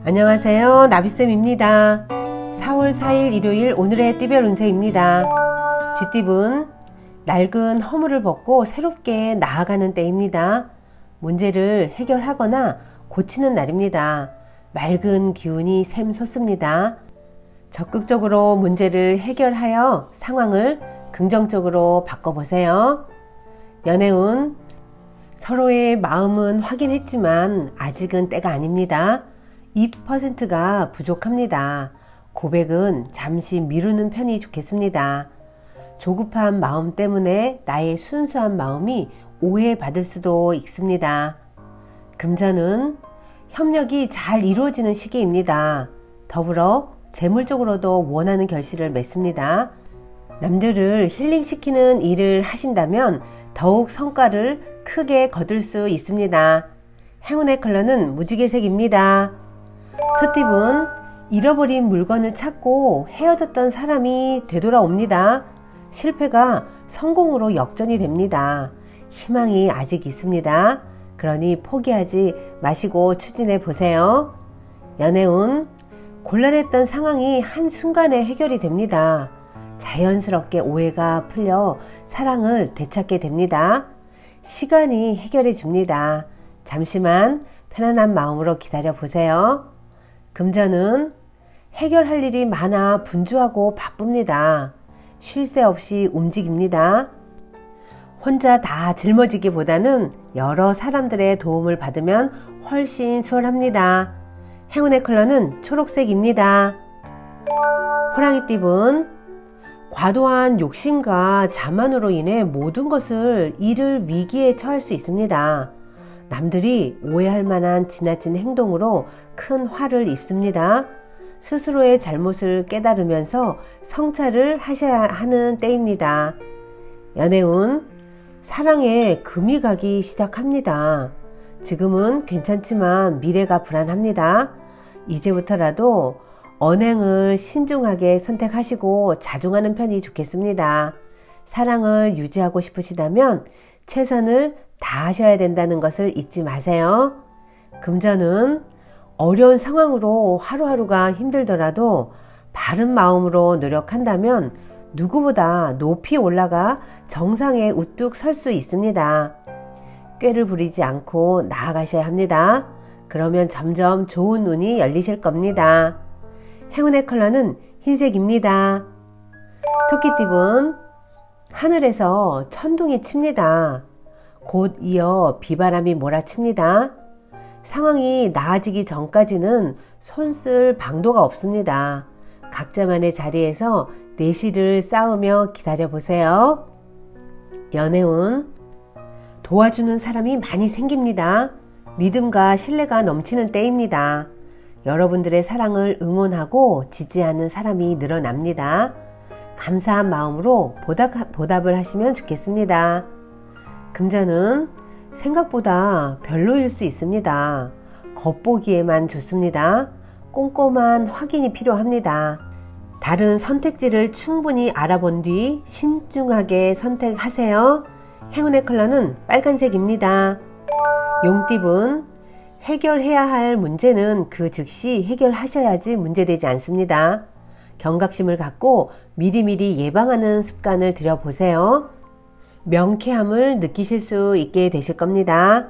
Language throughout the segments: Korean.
안녕하세요, 나비쌤입니다. 4월 4일 일요일 오늘의 띠별 운세입니다. 쥐띠분 낡은 허물을 벗고 새롭게 나아가는 때입니다. 문제를 해결하거나 고치는 날입니다. 맑은 기운이 샘솟습니다. 적극적으로 문제를 해결하여 상황을 긍정적으로 바꿔보세요. 연애운 서로의 마음은 확인했지만 아직은 때가 아닙니다. 2%가 부족합니다. 고백은 잠시 미루는 편이 좋겠습니다. 조급한 마음 때문에 나의 순수한 마음이 오해받을 수도 있습니다. 금전은 협력이 잘 이루어지는 시기입니다. 더불어 재물적으로도 원하는 결실을 맺습니다. 남들을 힐링시키는 일을 하신다면 더욱 성과를 크게 거둘 수 있습니다. 행운의 컬러는 무지개색입니다. 소띠분 잃어버린 물건을 찾고 헤어졌던 사람이 되돌아옵니다. 실패가 성공으로 역전이 됩니다. 희망이 아직 있습니다. 그러니 포기하지 마시고 추진해 보세요. 연애운 곤란했던 상황이 한순간에 해결이 됩니다. 자연스럽게 오해가 풀려 사랑을 되찾게 됩니다. 시간이 해결해 줍니다. 잠시만 편안한 마음으로 기다려 보세요. 금전은 해결할 일이 많아 분주하고 바쁩니다. 쉴 새 없이 움직입니다. 혼자 다 짊어지기보다는 여러 사람들의 도움을 받으면 훨씬 수월합니다. 행운의 컬러는 초록색입니다. 호랑이띠분 과도한 욕심과 자만으로 인해 모든 것을 잃을 위기에 처할 수 있습니다. 남들이 오해할 만한 지나친 행동으로 큰 화를 입습니다. 스스로의 잘못을 깨달으면서 성찰을 하셔야 하는 때입니다. 연애운 사랑에 금이 가기 시작합니다. 지금은 괜찮지만 미래가 불안합니다. 이제부터라도 언행을 신중하게 선택하시고 자중하는 편이 좋겠습니다. 사랑을 유지하고 싶으시다면 최선을 다하셔야 된다는 것을 잊지 마세요. 금전은 어려운 상황으로 하루하루가 힘들더라도 바른 마음으로 노력한다면 누구보다 높이 올라가 정상에 우뚝 설 수 있습니다. 꾀를 부리지 않고 나아가셔야 합니다. 그러면 점점 좋은 운이 열리실 겁니다. 행운의 컬러는 흰색입니다. 토끼띠분 하늘에서 천둥이 칩니다. 곧 이어 비바람이 몰아칩니다. 상황이 나아지기 전까지는 손쓸 방도가 없습니다. 각자만의 자리에서 내실을 쌓으며 기다려보세요. 연애운 도와주는 사람이 많이 생깁니다. 믿음과 신뢰가 넘치는 때입니다. 여러분들의 사랑을 응원하고 지지하는 사람이 늘어납니다. 감사한 마음으로 보답을 하시면 좋겠습니다. 금전은 생각보다 별로일 수 있습니다. 겉보기에만 좋습니다. 꼼꼼한 확인이 필요합니다. 다른 선택지를 충분히 알아본 뒤 신중하게 선택하세요. 행운의 컬러는 빨간색입니다. 용띠분 해결해야 할 문제는 그 즉시 해결하셔야지 문제되지 않습니다. 경각심을 갖고 미리미리 예방하는 습관을 들여보세요. 명쾌함을 느끼실 수 있게 되실 겁니다.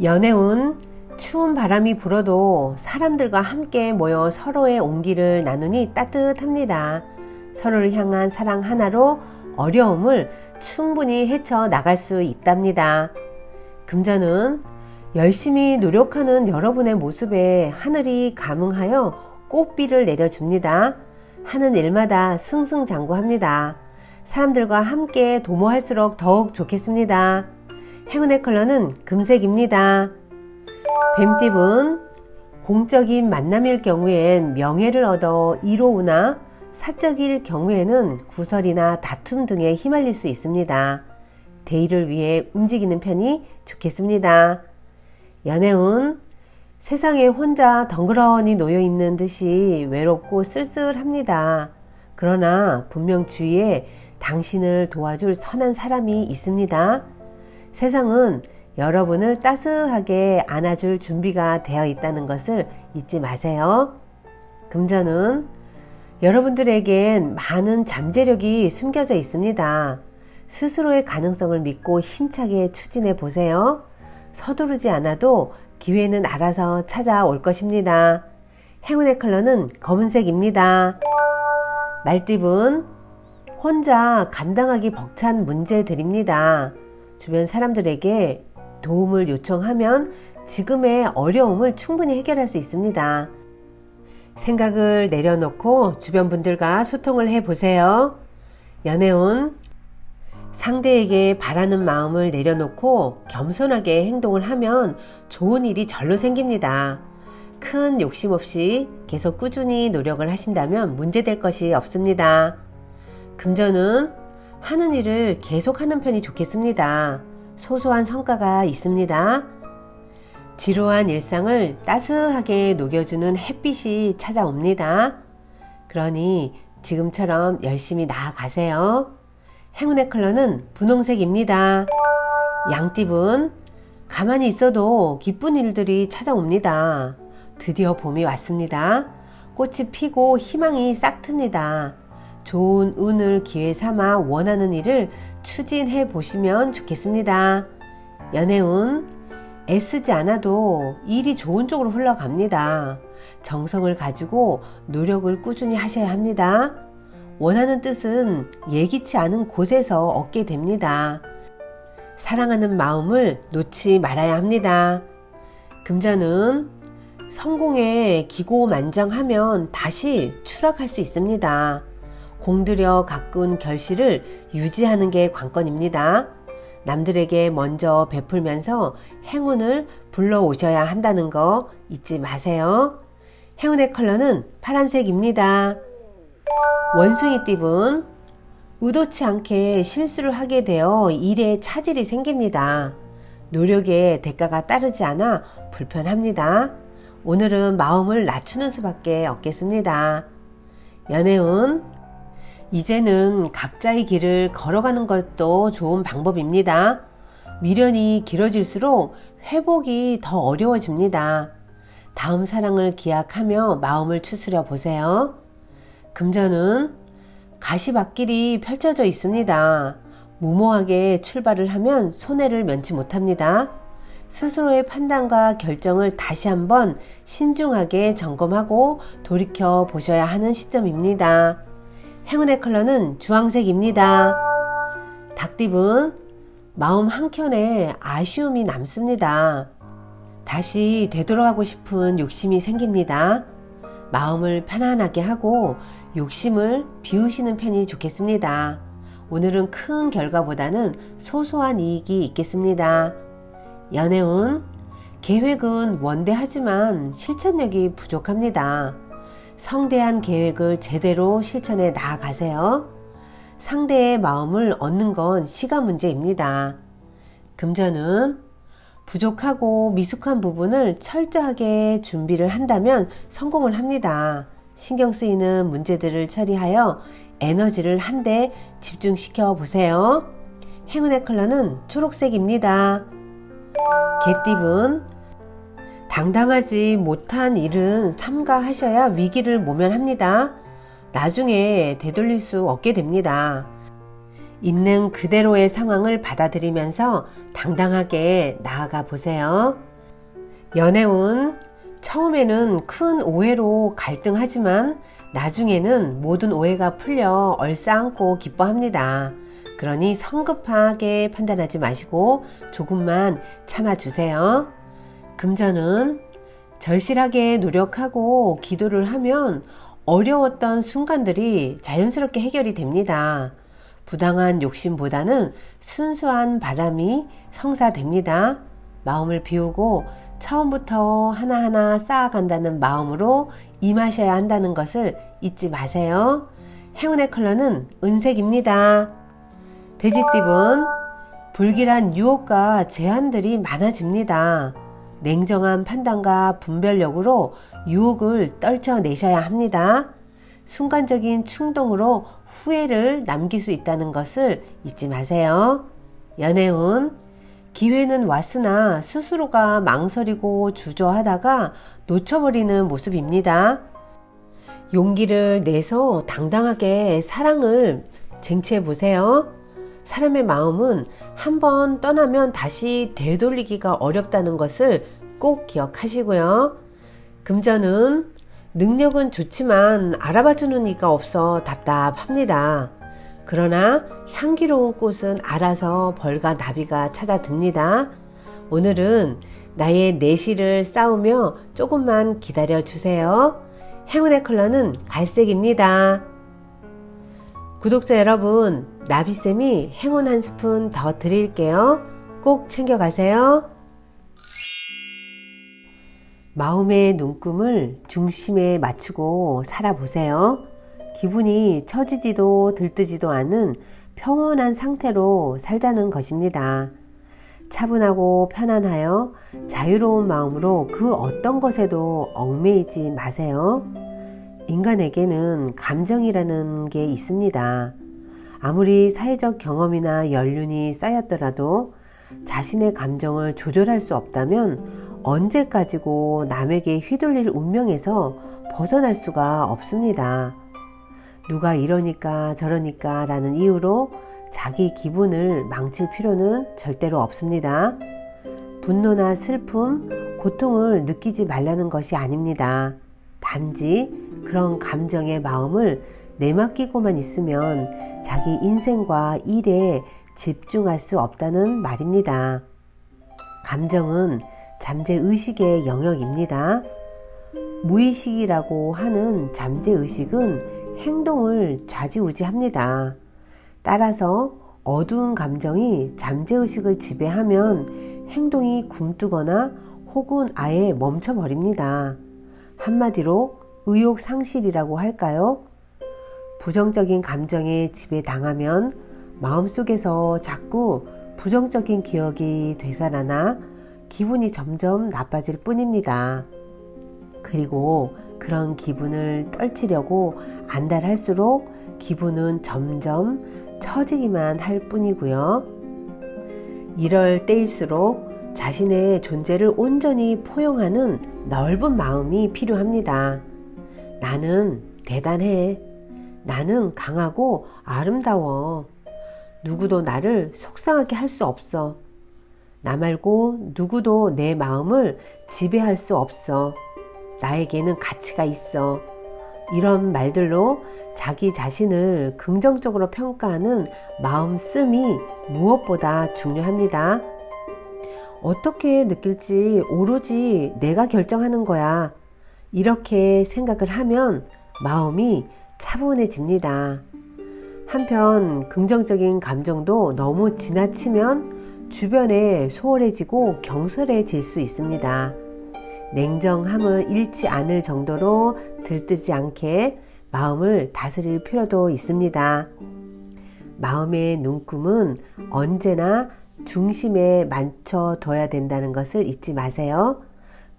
연애운 추운 바람이 불어도 사람들과 함께 모여 서로의 온기를 나누니 따뜻합니다. 서로를 향한 사랑 하나로 어려움을 충분히 헤쳐 나갈 수 있답니다. 금전은 열심히 노력하는 여러분의 모습에 하늘이 감응하여 꽃비를 내려줍니다. 하는 일마다 승승장구합니다. 사람들과 함께 도모할수록 더욱 좋겠습니다. 행운의 컬러는 금색입니다. 뱀띠분 공적인 만남일 경우엔 명예를 얻어 이로우나 사적일 경우에는 구설이나 다툼 등에 휘말릴 수 있습니다. 대의를 위해 움직이는 편이 좋겠습니다. 연애운 세상에 혼자 덩그러니 놓여있는 듯이 외롭고 쓸쓸합니다. 그러나 분명 주위에 당신을 도와줄 선한 사람이 있습니다. 세상은 여러분을 따스하게 안아줄 준비가 되어 있다는 것을 잊지 마세요. 금전은 여러분들에겐 많은 잠재력이 숨겨져 있습니다. 스스로의 가능성을 믿고 힘차게 추진해 보세요. 서두르지 않아도 기회는 알아서 찾아올 것입니다. 행운의 컬러는 검은색입니다. 말띠분, 혼자 감당하기 벅찬 문제들입니다. 주변 사람들에게 도움을 요청하면 지금의 어려움을 충분히 해결할 수 있습니다. 생각을 내려놓고 주변 분들과 소통을 해보세요. 연애운, 상대에게 바라는 마음을 내려놓고 겸손하게 행동을 하면 좋은 일이 절로 생깁니다. 큰 욕심 없이 계속 꾸준히 노력을 하신다면 문제될 것이 없습니다. 금전은 하는 일을 계속하는 편이 좋겠습니다. 소소한 성과가 있습니다. 지루한 일상을 따스하게 녹여주는 햇빛이 찾아옵니다. 그러니 지금처럼 열심히 나아가세요. 행운의 컬러는 분홍색입니다. 양띠분, 가만히 있어도 기쁜 일들이 찾아옵니다. 드디어 봄이 왔습니다. 꽃이 피고 희망이 싹 틉니다. 좋은 운을 기회 삼아 원하는 일을 추진해 보시면 좋겠습니다. 연애운, 애쓰지 않아도 일이 좋은 쪽으로 흘러갑니다. 정성을 가지고 노력을 꾸준히 하셔야 합니다. 원하는 뜻은 예기치 않은 곳에서 얻게 됩니다. 사랑하는 마음을 놓지 말아야 합니다. 금전은 성공에 기고만장하면 다시 추락할 수 있습니다. 공들여 가꾼 결실을 유지하는 게 관건입니다. 남들에게 먼저 베풀면서 행운을 불러오셔야 한다는 거 잊지 마세요. 행운의 컬러는 파란색입니다. 원숭이띠분, 의도치 않게 실수를 하게 되어 일에 차질이 생깁니다. 노력에 대가가 따르지 않아 불편합니다. 오늘은 마음을 낮추는 수밖에 없겠습니다. 연애운, 이제는 각자의 길을 걸어가는 것도 좋은 방법입니다. 미련이 길어질수록 회복이 더 어려워집니다. 다음 사랑을 기약하며 마음을 추스려 보세요. 금전은 가시밭길이 펼쳐져 있습니다. 무모하게 출발을 하면 손해를 면치 못합니다. 스스로의 판단과 결정을 다시 한번 신중하게 점검하고 돌이켜 보셔야 하는 시점입니다. 행운의 컬러는 주황색입니다. 닭띠분, 마음 한켠에 아쉬움이 남습니다. 다시 되돌아가고 싶은 욕심이 생깁니다. 마음을 편안하게 하고 욕심을 비우시는 편이 좋겠습니다. 오늘은 큰 결과보다는 소소한 이익이 있겠습니다. 연애운, 계획은 원대하지만 실천력이 부족합니다. 성대한 계획을 제대로 실천해 나아가세요. 상대의 마음을 얻는 건 시간 문제입니다. 금전은 부족하고 미숙한 부분을 철저하게 준비를 한다면 성공을 합니다. 신경 쓰이는 문제들을 처리하여 에너지를 한데 집중시켜 보세요. 행운의 컬러는 초록색입니다. 개띠분, 당당하지 못한 일은 삼가하셔야 위기를 모면합니다. 나중에 되돌릴 수 없게 됩니다. 있는 그대로의 상황을 받아들이면서 당당하게 나아가 보세요. 연애운, 처음에는 큰 오해로 갈등하지만 나중에는 모든 오해가 풀려 얼싸안고 기뻐합니다. 그러니 성급하게 판단하지 마시고 조금만 참아주세요. 금전은 절실하게 노력하고 기도를 하면 어려웠던 순간들이 자연스럽게 해결이 됩니다. 부당한 욕심보다는 순수한 바람이 성사됩니다. 마음을 비우고 처음부터 하나하나 쌓아간다는 마음으로 임하셔야 한다는 것을 잊지 마세요. 행운의 컬러는 은색입니다. 돼지띠분, 불길한 유혹과 제한들이 많아집니다. 냉정한 판단과 분별력으로 유혹을 떨쳐내셔야 합니다. 순간적인 충동으로 후회를 남길 수 있다는 것을 잊지 마세요. 연애운, 기회는 왔으나 스스로가 망설이고 주저하다가 놓쳐버리는 모습입니다. 용기를 내서 당당하게 사랑을 쟁취해 보세요. 사람의 마음은 한번 떠나면 다시 되돌리기가 어렵다는 것을 꼭 기억하시고요. 금전은 능력은 좋지만 알아봐주는 이가 없어 답답합니다. 그러나 향기로운 꽃은 알아서 벌과 나비가 찾아듭니다. 오늘은 나의 내실을 쌓으며 조금만 기다려 주세요. 행운의 컬러는 갈색입니다. 구독자 여러분, 나비쌤이 행운 한 스푼 더 드릴게요. 꼭 챙겨가세요. 마음의 눈금을 중심에 맞추고 살아보세요. 기분이 처지지도 들뜨지도 않은 평온한 상태로 살자는 것입니다. 차분하고 편안하여 자유로운 마음으로 그 어떤 것에도 얽매이지 마세요. 인간에게는 감정이라는 게 있습니다. 아무리 사회적 경험이나 연륜이 쌓였더라도 자신의 감정을 조절할 수 없다면 언제까지고 남에게 휘둘릴 운명에서 벗어날 수가 없습니다. 누가 이러니까 저러니까 라는 이유로 자기 기분을 망칠 필요는 절대로 없습니다. 분노나 슬픔, 고통을 느끼지 말라는 것이 아닙니다. 단지 그런 감정의 마음을 내맡기고만 있으면 자기 인생과 일에 집중할 수 없다는 말입니다. 감정은 잠재의식의 영역입니다. 무의식이라고 하는 잠재의식은 행동을 좌지우지합니다. 따라서 어두운 감정이 잠재의식을 지배하면 행동이 굼뜨거나 혹은 아예 멈춰버립니다. 한마디로 의욕상실이라고 할까요? 부정적인 감정에 지배당하면 마음속에서 자꾸 부정적인 기억이 되살아나 기분이 점점 나빠질 뿐입니다. 그리고 그런 기분을 떨치려고 안달할수록 기분은 점점 처지기만 할 뿐이고요. 이럴 때일수록 자신의 존재를 온전히 포용하는 넓은 마음이 필요합니다. 나는 대단해. 나는 강하고 아름다워. 누구도 나를 속상하게 할 수 없어. 나 말고 누구도 내 마음을 지배할 수 없어. 나에게는 가치가 있어. 이런 말들로 자기 자신을 긍정적으로 평가하는 마음씀이 무엇보다 중요합니다. 어떻게 느낄지 오로지 내가 결정하는 거야. 이렇게 생각을 하면 마음이 차분해집니다. 한편 긍정적인 감정도 너무 지나치면 주변에 소홀해지고 경솔해질 수 있습니다. 냉정함을 잃지 않을 정도로 들뜨지 않게 마음을 다스릴 필요도 있습니다. 마음의 눈금은 언제나 중심에 맞춰둬야 된다는 것을 잊지 마세요.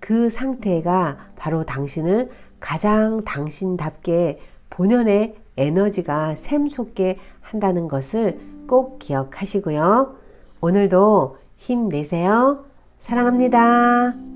그 상태가 바로 당신을 가장 당신답게 본연의 에너지가 샘솟게 한다는 것을 꼭 기억하시고요. 오늘도 힘내세요. 사랑합니다.